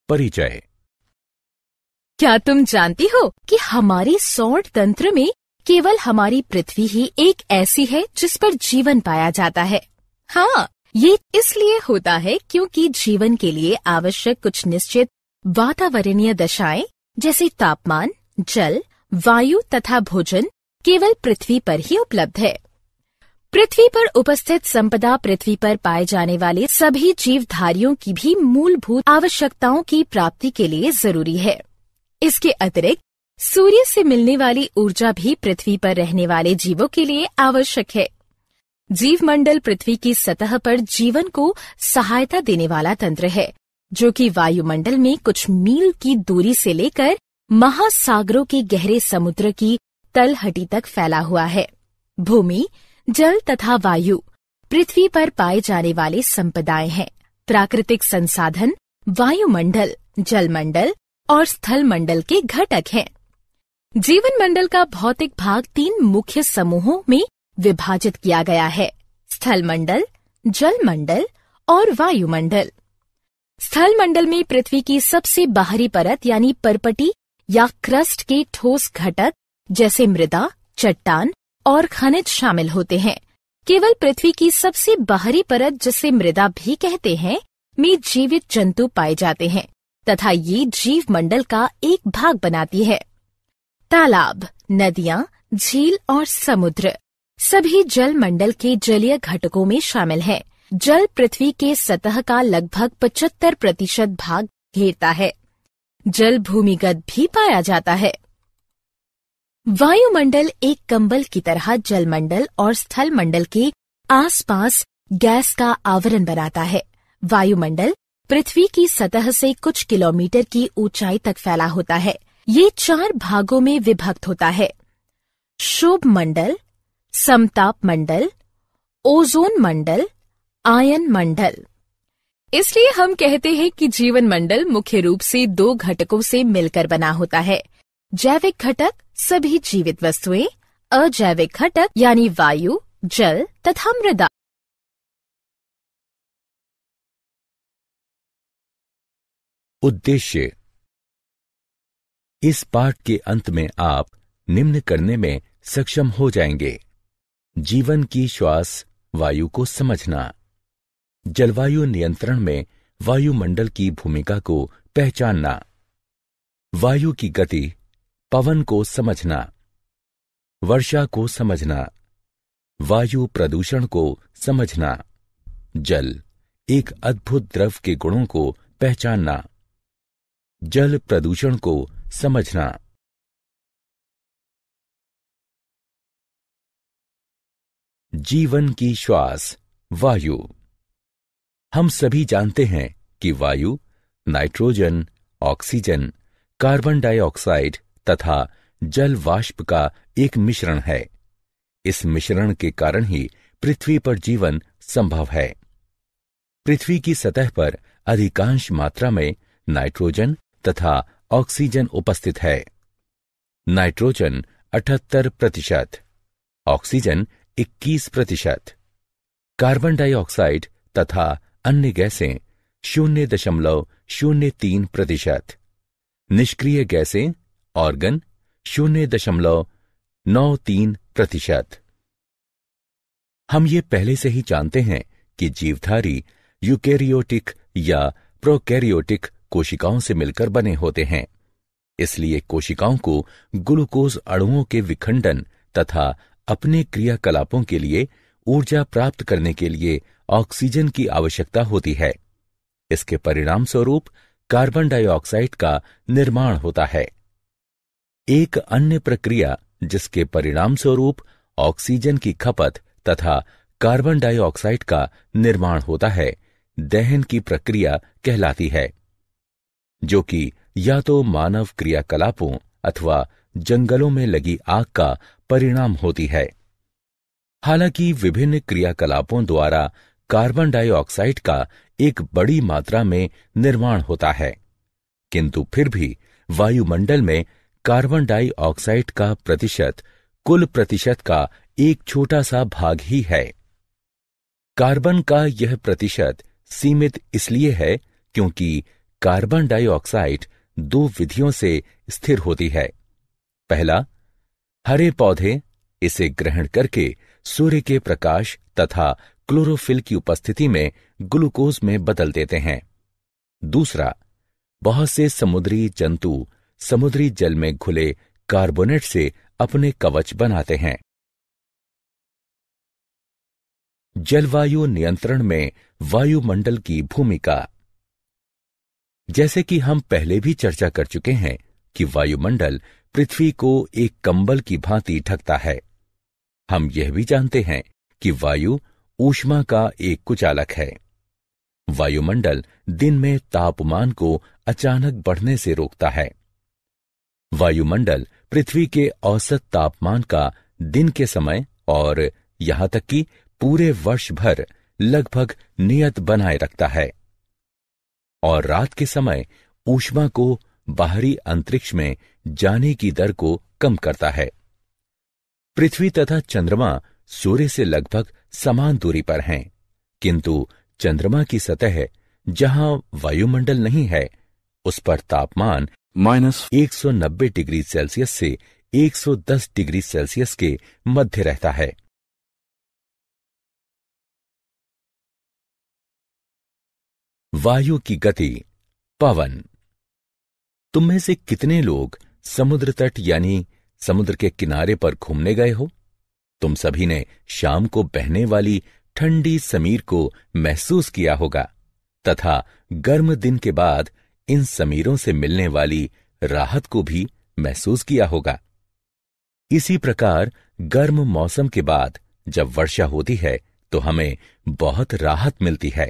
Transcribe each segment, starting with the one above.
परिचय। क्या तुम जानती हो कि हमारे सौर तंत्र में केवल हमारी पृथ्वी ही एक ऐसी है जिस पर जीवन पाया जाता है? हाँ, ये इसलिए होता है क्योंकि जीवन के लिए आवश्यक कुछ निश्चित वातावरणीय दशाएं जैसे तापमान, जल, वायु तथा भोजन केवल पृथ्वी पर ही उपलब्ध है। पृथ्वी पर उपस्थित संपदा पृथ्वी पर पाए जाने वाले सभी जीवधारियों की भी मूलभूत आवश्यकताओं की प्राप्ति के लिए जरूरी है। इसके अतिरिक्त सूर्य से मिलने वाली ऊर्जा भी पृथ्वी पर रहने वाले जीवों के लिए आवश्यक है। जीवमंडल पृथ्वी की सतह पर जीवन को सहायता देने वाला तंत्र है, जो कि वायुमंडल में कुछ मील की दूरी से लेकर महासागरों के गहरे समुद्र की तलहटी तक फैला हुआ है। भूमि, जल तथा वायु पृथ्वी पर पाए जाने वाले संपदाएं हैं। प्राकृतिक संसाधन वायुमंडल, जलमंडल और स्थल मंडल के घटक हैं। जीवन मंडल का भौतिक भाग 3 मुख्य समूहों में विभाजित किया गया है: स्थल मंडल, जल मंडल और वायुमंडल। स्थल मंडल में पृथ्वी की सबसे बाहरी परत यानी परपटी या क्रस्ट के ठोस घटक जैसे मृदा, चट्टान और खनिज शामिल होते हैं। केवल पृथ्वी की सबसे बाहरी परत, जिसे मृदा भी कहते हैं, में जीवित जंतु पाए जाते हैं तथा ये जीव मंडल का एक भाग बनाती है। तालाब, नदियां, झील और समुद्र सभी जल मंडल के जलीय घटकों में शामिल हैं। जल पृथ्वी के सतह का लगभग 75% भाग घेरता है। जल भूमिगत भी पाया जाता है। वायुमंडल एक कंबल की तरह जलमंडल और स्थल मंडल के आसपास गैस का आवरण बनाता है। वायुमंडल पृथ्वी की सतह से कुछ किलोमीटर की ऊंचाई तक फैला होता है। ये 4 भागों में विभक्त होता है: क्षोभ मंडल, समताप मंडल, ओजोन मंडल, आयन मंडल। इसलिए हम कहते हैं कि जीवन मंडल मुख्य रूप से 2 घटकों से मिलकर बना होता है: जैविक घटक सभी जीवित वस्तुएं, अजैविक घटक यानी वायु, जल तथा मृदा। उद्देश्य। इस पाठ के अंत में आप निम्न करने में सक्षम हो जाएंगे: जीवन की श्वास वायु को समझना, जलवायु नियंत्रण में वायुमंडल की भूमिका को पहचानना, वायु की गति, पवन को समझना, वर्षा को समझना, वायु प्रदूषण को समझना, जल एक अद्भुत द्रव के गुणों को पहचानना, जल प्रदूषण को समझना। जीवन की श्वास वायु। हम सभी जानते हैं कि वायु नाइट्रोजन, ऑक्सीजन, कार्बन डाइऑक्साइड तथा जल वाष्प का एक मिश्रण है। इस मिश्रण के कारण ही पृथ्वी पर जीवन संभव है। पृथ्वी की सतह पर अधिकांश मात्रा में नाइट्रोजन तथा ऑक्सीजन उपस्थित है। नाइट्रोजन 78%, ऑक्सीजन 21%, कार्बन डाइऑक्साइड तथा अन्य गैसें 0.03%, निष्क्रिय गैसें ऑर्गन 0.93%। हम ये पहले से ही जानते हैं कि जीवधारी यूकेरियोटिक या प्रोकैरियोटिक कोशिकाओं से मिलकर बने होते हैं। इसलिए कोशिकाओं को ग्लूकोज अणुओं के विखंडन तथा अपने क्रियाकलापों के लिए ऊर्जा प्राप्त करने के लिए ऑक्सीजन की आवश्यकता होती है। इसके परिणाम स्वरूप कार्बन डाइऑक्साइड का निर्माण होता है। एक अन्य प्रक्रिया जिसके परिणाम स्वरूप ऑक्सीजन की खपत तथा कार्बन डाइऑक्साइड का निर्माण होता है, दहन की प्रक्रिया कहलाती है, जो कि या तो मानव क्रियाकलापों अथवा जंगलों में लगी आग का परिणाम होती है। हालांकि विभिन्न क्रियाकलापों द्वारा कार्बन डाइऑक्साइड का एक बड़ी मात्रा में निर्माण होता है, किंतु फिर भी वायुमंडल में कार्बन डाइऑक्साइड का प्रतिशत कुल प्रतिशत का एक छोटा सा भाग ही है। कार्बन का यह प्रतिशत सीमित इसलिए है क्योंकि कार्बन डाइऑक्साइड दो विधियों से स्थिर होती है। पहला, हरे पौधे इसे ग्रहण करके सूर्य के प्रकाश तथा क्लोरोफिल की उपस्थिति में ग्लूकोज में बदल देते हैं। दूसरा, बहुत से समुद्री जंतु समुद्री जल में घुले कार्बोनेट से अपने कवच बनाते हैं। जलवायु नियंत्रण में वायुमंडल की भूमिका। जैसे कि हम पहले भी चर्चा कर चुके हैं कि वायुमंडल पृथ्वी को एक कंबल की भांति ढकता है। हम यह भी जानते हैं कि वायु ऊष्मा का एक कुचालक है। वायुमंडल दिन में तापमान को अचानक बढ़ने से रोकता है। वायुमंडल पृथ्वी के औसत तापमान का दिन के समय और यहां तक कि पूरे वर्ष भर लगभग नियत बनाए रखता है और रात के समय ऊष्मा को बाहरी अंतरिक्ष में जाने की दर को कम करता है। पृथ्वी तथा चंद्रमा सूर्य से लगभग समान दूरी पर हैं, किंतु चंद्रमा की सतह जहां वायुमंडल नहीं है, उस पर तापमान -190 डिग्री सेल्सियस से 110 डिग्री सेल्सियस के मध्य रहता है। वायु की गति। पवन। तुम में से कितने लोग समुद्र तट यानी समुद्र के किनारे पर घूमने गए हो? तुम सभी ने शाम को बहने वाली ठंडी समीर को महसूस किया होगा तथा गर्म दिन के बाद इन समीरों से मिलने वाली राहत को भी महसूस किया होगा। इसी प्रकार गर्म मौसम के बाद जब वर्षा होती है तो हमें बहुत राहत मिलती है।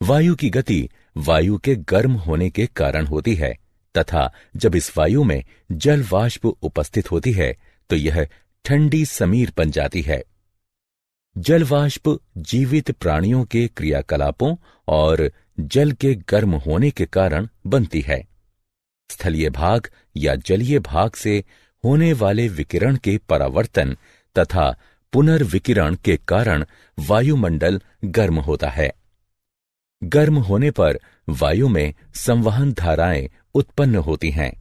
वायु की गति वायु के गर्म होने के कारण होती है तथा जब इस वायु में जल वाष्प उपस्थित होती है तो यह ठंडी समीर बन जाती है। जल वाष्प जीवित प्राणियों के क्रियाकलापों और जल के गर्म होने के कारण बनती है। स्थलीय भाग या जलीय भाग से होने वाले विकिरण के परावर्तन तथा पुनर्विकिरण के कारण वायुमंडल गर्म होता है। गर्म होने पर वायु में संवहन धाराएं उत्पन्न होती हैं।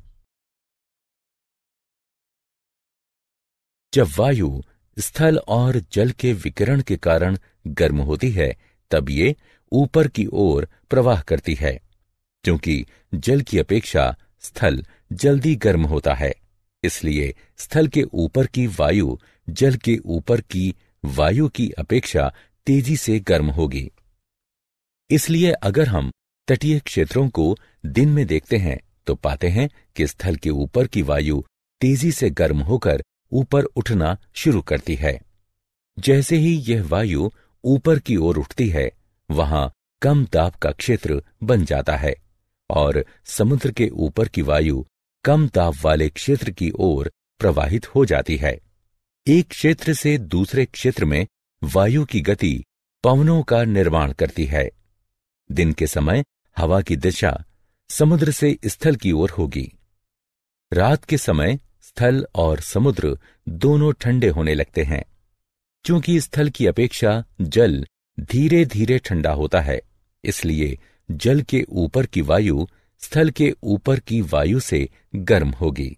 जब वायु स्थल और जल के विकिरण के कारण गर्म होती है तब ये ऊपर की ओर प्रवाह करती है। क्योंकि जल की अपेक्षा स्थल जल्दी गर्म होता है, इसलिए स्थल के ऊपर की वायु जल के ऊपर की वायु की अपेक्षा तेजी से गर्म होगी। इसलिए अगर हम तटीय क्षेत्रों को दिन में देखते हैं तो पाते हैं कि स्थल के ऊपर की वायु तेजी से गर्म होकर ऊपर उठना शुरू करती है। जैसे ही यह वायु ऊपर की ओर उठती है, वहां कम दाब का क्षेत्र बन जाता है और समुद्र के ऊपर की वायु कम दाब वाले क्षेत्र की ओर प्रवाहित हो जाती है। एक क्षेत्र से दूसरे क्षेत्र में वायु की गति पवनों का निर्माण करती है। दिन के समय हवा की दिशा समुद्र से स्थल की ओर होगी। रात के समय स्थल और समुद्र दोनों ठंडे होने लगते हैं। क्योंकि स्थल की अपेक्षा जल धीरे धीरे ठंडा होता है, इसलिए जल के ऊपर की वायु स्थल के ऊपर की वायु से गर्म होगी।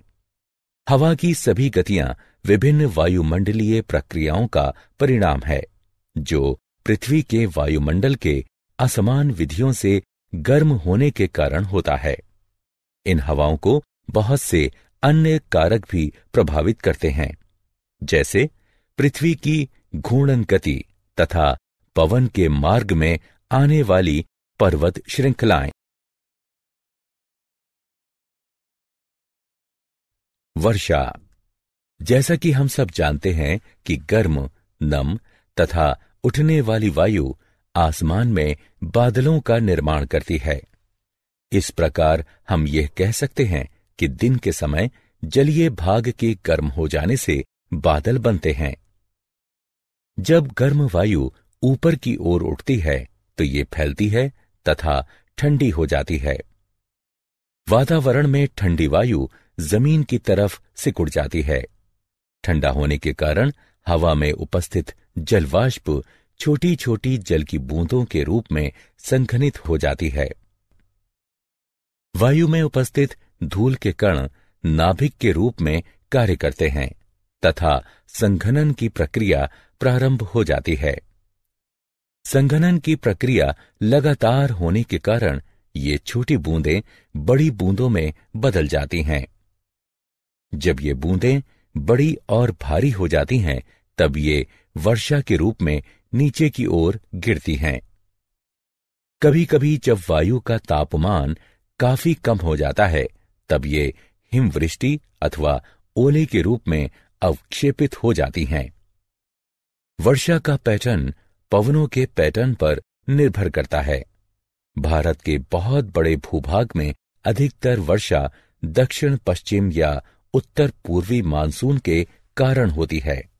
हवा की सभी गतियां विभिन्न वायुमंडलीय प्रक्रियाओं का परिणाम है, जो पृथ्वी के वायुमंडल के असमान विधियों से गर्म होने के कारण होता है। इन हवाओं को बहुत से अन्य कारक भी प्रभावित करते हैं, जैसे पृथ्वी की घूर्णन गति तथा पवन के मार्ग में आने वाली पर्वत श्रृंखलाएं। वर्षा। जैसा कि हम सब जानते हैं कि गर्म, नम तथा उठने वाली वायु आसमान में बादलों का निर्माण करती है। इस प्रकार हम यह कह सकते हैं कि दिन के समय जलीय भाग के गर्म हो जाने से बादल बनते हैं। जब गर्म वायु ऊपर की ओर उठती है तो ये फैलती है तथा ठंडी हो जाती है। वातावरण में ठंडी वायु जमीन की तरफ सिकुड़ जाती है। ठंडा होने के कारण हवा में उपस्थित जलवाष्प छोटी छोटी जल की बूंदों के रूप में संघनित हो जाती है। वायु में उपस्थित धूल के कण नाभिक के रूप में कार्य करते हैं तथा संघनन की प्रक्रिया प्रारंभ हो जाती है। संघनन की प्रक्रिया लगातार होने के कारण ये छोटी बूंदें बड़ी बूंदों में बदल जाती हैं। जब ये बूंदें बड़ी और भारी हो जाती हैं, तब ये वर्षा के रूप में नीचे की ओर गिरती हैं। कभी कभी जब वायु का तापमान काफी कम हो जाता है, तब ये हिमवृष्टि अथवा ओले के रूप में अवक्षेपित हो जाती हैं। वर्षा का पैटर्न पवनों के पैटर्न पर निर्भर करता है। भारत के बहुत बड़े भूभाग में अधिकतर वर्षा दक्षिण पश्चिम या उत्तर पूर्वी मानसून के कारण होती है।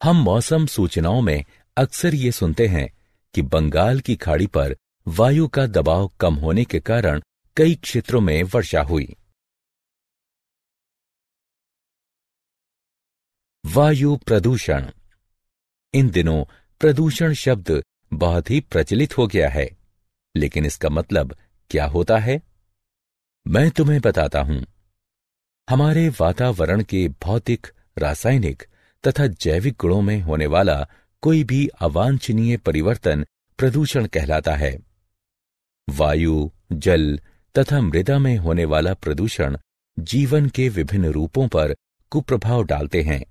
हम मौसम सूचनाओं में अक्सर ये सुनते हैं कि बंगाल की खाड़ी पर वायु का दबाव कम होने के कारण कई क्षेत्रों में वर्षा हुई। वायु प्रदूषण। इन दिनों प्रदूषण शब्द बहुत ही प्रचलित हो गया है, लेकिन इसका मतलब क्या होता है, मैं तुम्हें बताता हूं। हमारे वातावरण के भौतिक, रासायनिक तथा जैविक गुणों में होने वाला कोई भी अवांछनीय परिवर्तन प्रदूषण कहलाता है। वायु, जल तथा मृदा में होने वाला प्रदूषण जीवन के विभिन्न रूपों पर कुप्रभाव डालते हैं।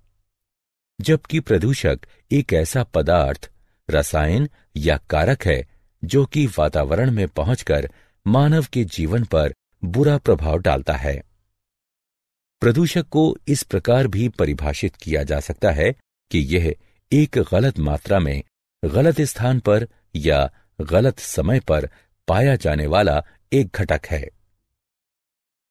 जबकि प्रदूषक एक ऐसा पदार्थ, रसायन या कारक है जो कि वातावरण में पहुंचकर मानव के जीवन पर बुरा प्रभाव डालता है। प्रदूषक को इस प्रकार भी परिभाषित किया जा सकता है कि यह एक गलत मात्रा में, गलत स्थान पर या गलत समय पर पाया जाने वाला एक घटक है।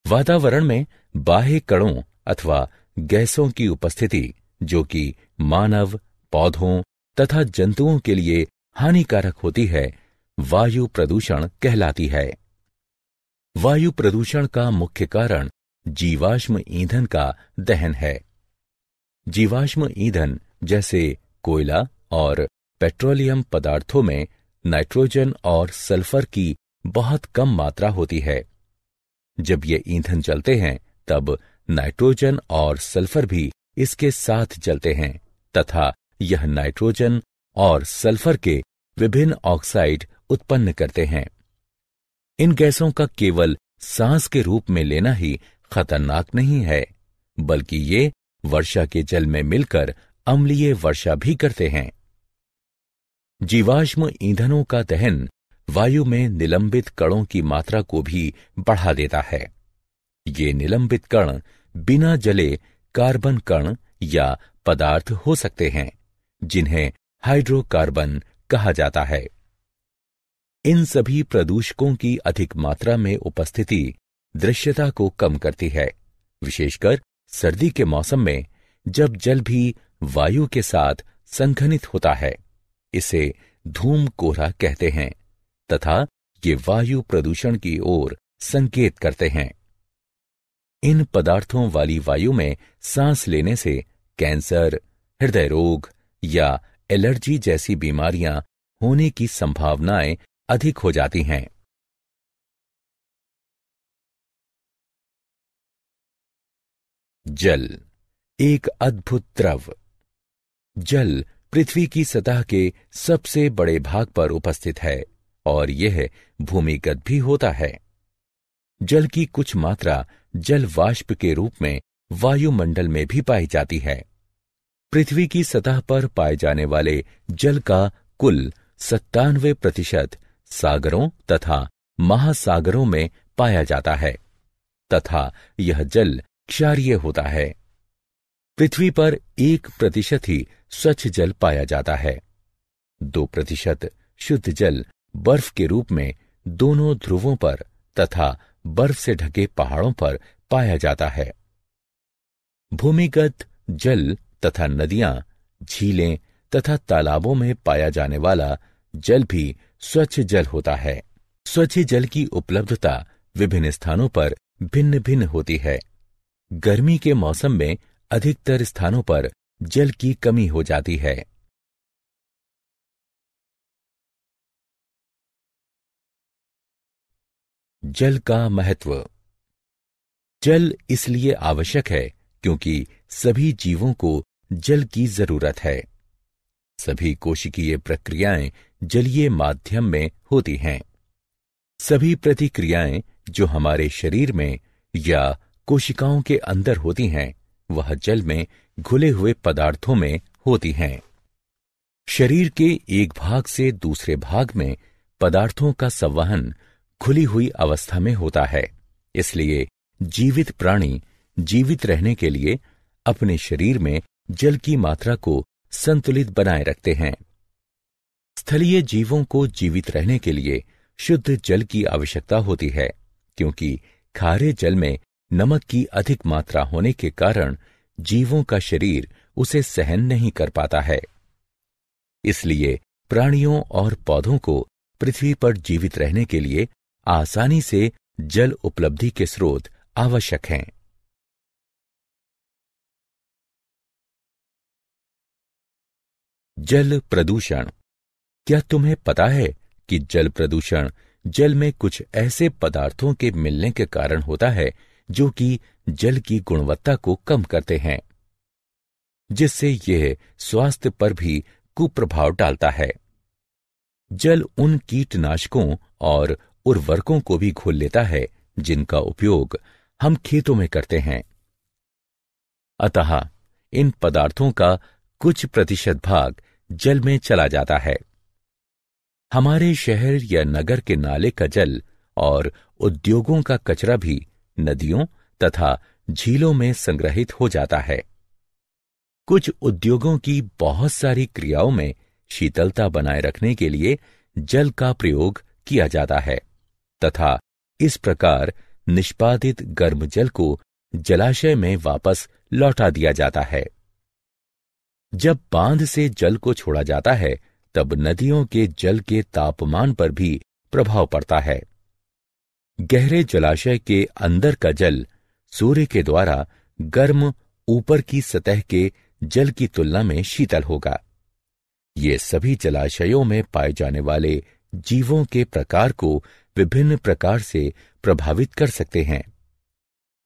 वातावरण में बाह्य कणों अथवा गैसों की उपस्थिति जो कि मानव, पौधों तथा जंतुओं के लिए हानिकारक होती है, वायु प्रदूषण कहलाती है। वायु प्रदूषण का मुख्य कारण जीवाश्म ईंधन का दहन है। जीवाश्म ईंधन जैसे कोयला और पेट्रोलियम पदार्थों में नाइट्रोजन और सल्फर की बहुत कम मात्रा होती है। जब ये ईंधन जलते हैं, तब नाइट्रोजन और सल्फर भी इसके साथ जलते हैं तथा यह नाइट्रोजन और सल्फर के विभिन्न ऑक्साइड उत्पन्न करते हैं। इन गैसों का केवल सांस के रूप में लेना ही खतरनाक नहीं है, बल्कि ये वर्षा के जल में मिलकर अम्लीय वर्षा भी करते हैं। जीवाश्म ईंधनों का दहन वायु में निलंबित कणों की मात्रा को भी बढ़ा देता है। ये निलंबित कण बिना जले कार्बन कण या पदार्थ हो सकते हैं, जिन्हें हाइड्रोकार्बन कहा जाता है। इन सभी प्रदूषकों की अधिक मात्रा में उपस्थिति दृश्यता को कम करती है, विशेषकर सर्दी के मौसम में जब जल भी वायु के साथ संघनित होता है। इसे धूम कोहरा कहते हैं तथा ये वायु प्रदूषण की ओर संकेत करते हैं। इन पदार्थों वाली वायु में सांस लेने से कैंसर, हृदय रोग या एलर्जी जैसी बीमारियां होने की संभावनाएं अधिक हो जाती हैं। जल एक अद्भुत द्रव। जल पृथ्वी की सतह के सबसे बड़े भाग पर उपस्थित है और यह भूमिगत भी होता है। जल की कुछ मात्रा जल वाष्प के रूप में वायुमंडल में भी पाई जाती है। पृथ्वी की सतह पर पाए जाने वाले जल का कुल 97% सागरों तथा महासागरों में पाया जाता है तथा यह जल क्षारीय होता है। पृथ्वी पर 1% ही स्वच्छ जल पाया जाता है। 2% शुद्ध जल बर्फ के रूप में दोनों ध्रुवों पर तथा बर्फ से ढके पहाड़ों पर पाया जाता है। भूमिगत जल तथा नदियां, झीलें तथा तालाबों में पाया जाने वाला जल भी स्वच्छ जल होता है। स्वच्छ जल की उपलब्धता विभिन्न स्थानों पर भिन्न भिन्न होती है। गर्मी के मौसम में अधिकतर स्थानों पर जल की कमी हो जाती है। जल का महत्व। जल इसलिए आवश्यक है क्योंकि सभी जीवों को जल की जरूरत है। सभी कोशिकीय प्रक्रियाएं जलीय माध्यम में होती हैं। सभी प्रतिक्रियाएं जो हमारे शरीर में या कोशिकाओं के अंदर होती हैं, वह जल में घुले हुए पदार्थों में होती हैं। शरीर के एक भाग से दूसरे भाग में पदार्थों का संवहन खुली हुई अवस्था में होता है। इसलिए जीवित प्राणी जीवित रहने के लिए अपने शरीर में जल की मात्रा को संतुलित बनाए रखते हैं। स्थलीय जीवों को जीवित रहने के लिए शुद्ध जल की आवश्यकता होती है, क्योंकि खारे जल में नमक की अधिक मात्रा होने के कारण जीवों का शरीर उसे सहन नहीं कर पाता है। इसलिए प्राणियों और पौधों को पृथ्वी पर जीवित रहने के लिए आसानी से जल उपलब्धि के स्रोत आवश्यक हैं। जल प्रदूषण। क्या तुम्हें पता है कि जल प्रदूषण जल में कुछ ऐसे पदार्थों के मिलने के कारण होता है जो कि जल की गुणवत्ता को कम करते हैं, जिससे यह स्वास्थ्य पर भी कुप्रभाव डालता है। जल उन कीटनाशकों और उर्वरकों को भी घोल लेता है जिनका उपयोग हम खेतों में करते हैं। अतः इन पदार्थों का कुछ प्रतिशत भाग जल में चला जाता है। हमारे शहर या नगर के नाले का जल और उद्योगों का कचरा भी नदियों तथा झीलों में संग्रहित हो जाता है। कुछ उद्योगों की बहुत सारी क्रियाओं में शीतलता बनाए रखने के लिए जल का प्रयोग किया जाता है तथा इस प्रकार निष्पादित गर्म जल को जलाशय में वापस लौटा दिया जाता है। जब बांध से जल को छोड़ा जाता है, तब नदियों के जल के तापमान पर भी प्रभाव पड़ता है। गहरे जलाशय के अंदर का जल सूर्य के द्वारा गर्म ऊपर की सतह के जल की तुलना में शीतल होगा। ये सभी जलाशयों में पाए जाने वाले जीवों के प्रकार को विभिन्न प्रकार से प्रभावित कर सकते हैं।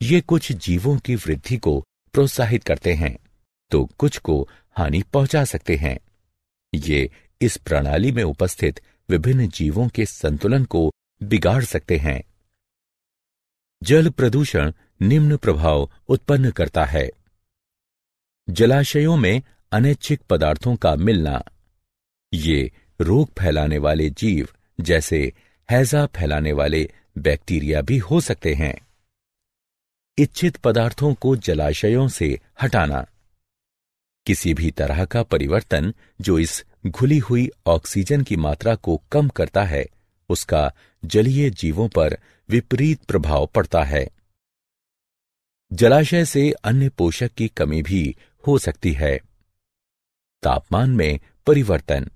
ये कुछ जीवों की वृद्धि को प्रोत्साहित करते हैं, तो कुछ को हानि पहुंचा सकते हैं। ये इस प्रणाली में उपस्थित विभिन्न जीवों के संतुलन को बिगाड़ सकते हैं। जल प्रदूषण निम्न प्रभाव उत्पन्न करता है। जलाशयों में अनैच्छिक पदार्थों का मिलना। ये रोग फैलाने वाले जीव जैसे हैजा फैलाने वाले बैक्टीरिया भी हो सकते हैं। इच्छित पदार्थों को जलाशयों से हटाना। किसी भी तरह का परिवर्तन जो इस घुली हुई ऑक्सीजन की मात्रा को कम करता है, उसका जलीय जीवों पर विपरीत प्रभाव पड़ता है। जलाशय से अन्य पोषक की कमी भी हो सकती है। तापमान में परिवर्तन।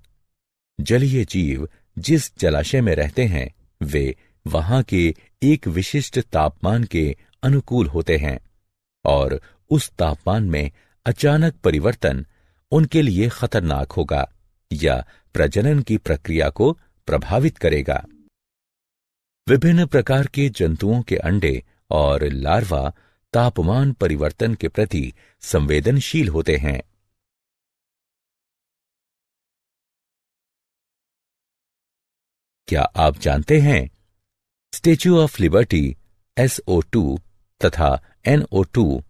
जलीय जीव जिस जलाशय में रहते हैं, वे वहां के एक विशिष्ट तापमान के अनुकूल होते हैं और उस तापमान में अचानक परिवर्तन उनके लिए खतरनाक होगा या प्रजनन की प्रक्रिया को प्रभावित करेगा। विभिन्न प्रकार के जंतुओं के अंडे और लार्वा तापमान परिवर्तन के प्रति संवेदनशील होते हैं। क्या आप जानते हैं, स्टैच्यू ऑफ लिबर्टी SO2 तथा NO2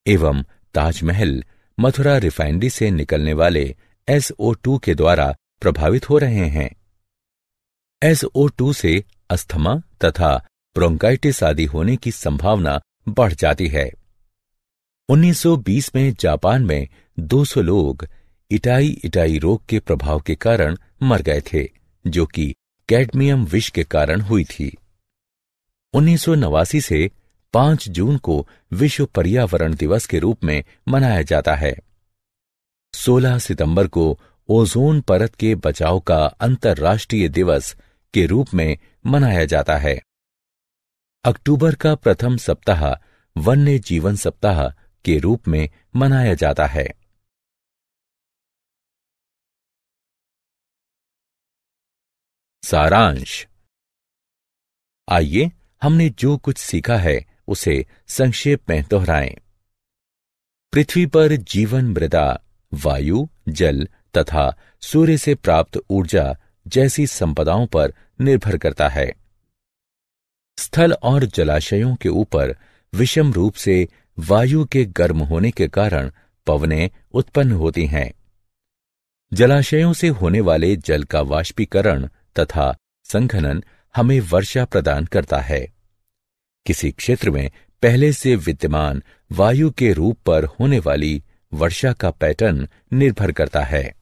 एवं ताजमहल मथुरा रिफाइनरी से निकलने वाले SO2 के द्वारा प्रभावित हो रहे हैं। SO2 से अस्थमा तथा ब्रोंकाइटिस आदि होने की संभावना बढ़ जाती है। 1920 में जापान में 200 लोग इटाई रोग के प्रभाव के कारण मर गए थे, जो कि कैडमियम विष के कारण हुई थी। 1989 से 5 जून को विश्व पर्यावरण दिवस के रूप में मनाया जाता है। 16 सितंबर को ओजोन परत के बचाव का अंतर्राष्ट्रीय दिवस के रूप में मनाया जाता है। अक्टूबर का प्रथम सप्ताह वन्य जीवन सप्ताह के रूप में मनाया जाता है। सारांश। आइए हमने जो कुछ सीखा है उसे संक्षेप में दोहराएं। पृथ्वी पर जीवन मृदा, वायु, जल तथा सूर्य से प्राप्त ऊर्जा जैसी संपदाओं पर निर्भर करता है। स्थल और जलाशयों के ऊपर विषम रूप से वायु के गर्म होने के कारण पवनें उत्पन्न होती हैं। जलाशयों से होने वाले जल का वाष्पीकरण तथा संघनन हमें वर्षा प्रदान करता है। किसी क्षेत्र में पहले से विद्यमान वायु के रूप पर होने वाली वर्षा का पैटर्न निर्भर करता है।